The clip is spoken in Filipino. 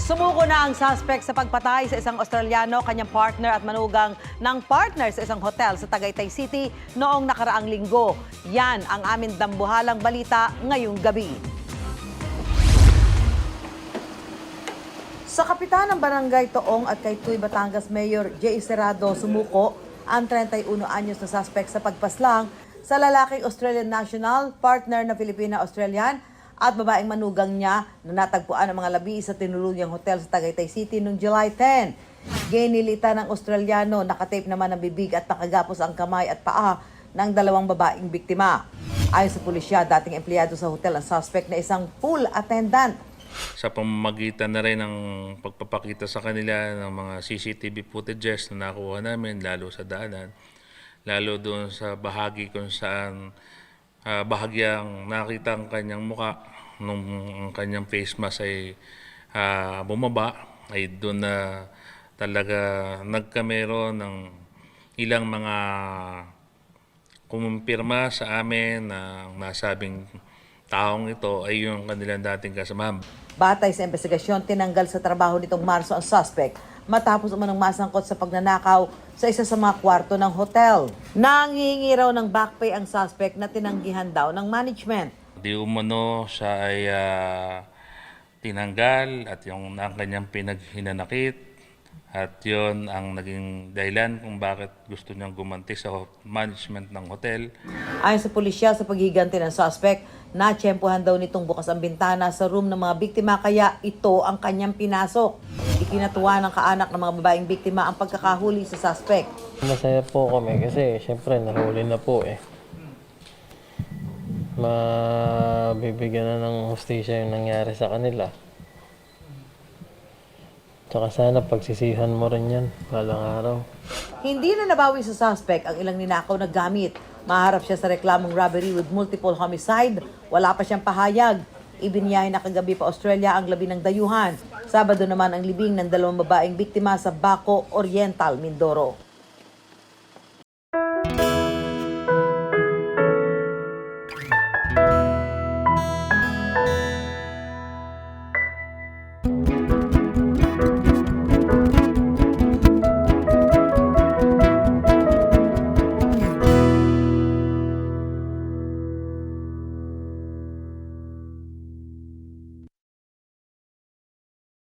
Sumuko na ang suspect sa pagpatay sa isang Australiano, kanyang partner at manugang ng partner sa isang hotel sa Tagaytay City noong nakaraang linggo. Yan ang aming dambuhalang balita ngayong gabi. Sa kapitan ng Barangay Toong at Kaytuy, Batangas, Mayor J. Serrado, sumuko ang 31 anyos na suspect sa pagpaslang sa lalaking Australian national, partner na Filipina-Australian at babaeng manugang niya na natagpuan ng mga labi sa tinuluyang hotel sa Tagaytay City noong July 10. Ginilita ng Australiano, nakatape naman ang bibig at nakagapos ang kamay at paa ng dalawang babaeng biktima. Ayon sa pulisya, dating empleyado sa hotel ang suspect na isang pool attendant. Sa pamamagitan na rin ng pagpapakita sa kanila ng mga CCTV footages na nakuha namin, lalo sa daanan, lalo doon sa bahagi kung saan bahagyang nakita ang kanyang muka nung ang kanyang face mask ay bumaba, ay doon na talaga nagkamero ng ilang mga kumumpirma sa amin na ang nasabing taong ito ay yung kanilang dating kasamahan. Batay sa investigasyon, tinanggal sa trabaho nitong Marso ang suspect matapos umanong masangkot sa pagnanakaw sa isa sa mga kwarto ng hotel. Nanghihingi raw ng back pay ang suspect na tinanggihan daw ng management. Di umano siya ay tinanggal at yung ang kanyang pinaghinanakit at yon ang naging dahilan kung bakit gusto niyang gumanti sa management ng hotel. Ayon sa pulisya, sa paghiganti ng suspect, natsyempohan daw nitong bukas ang bintana sa room ng mga biktima kaya ito ang kanyang pinasok. Ikinatuwa ng kaanak ng mga babaeng biktima ang pagkakahuli sa suspect. Masaya po kami kasi syempre nahuli na po eh. Mabibigyan na ng hustisya yung nangyari sa kanila. Tsaka sana pagsisihan mo rin yan balang araw. Hindi na nabawi sa suspect ang ilang ninakaw na gamit. Maharap siya sa reklamong robbery with multiple homicide. Wala pa siyang pahayag. Ibinyahe na kagabi pa Australia ang labi ng dayuhan. Sabado naman ang libing ng dalawang babaeng biktima sa Baco Oriental, Mindoro.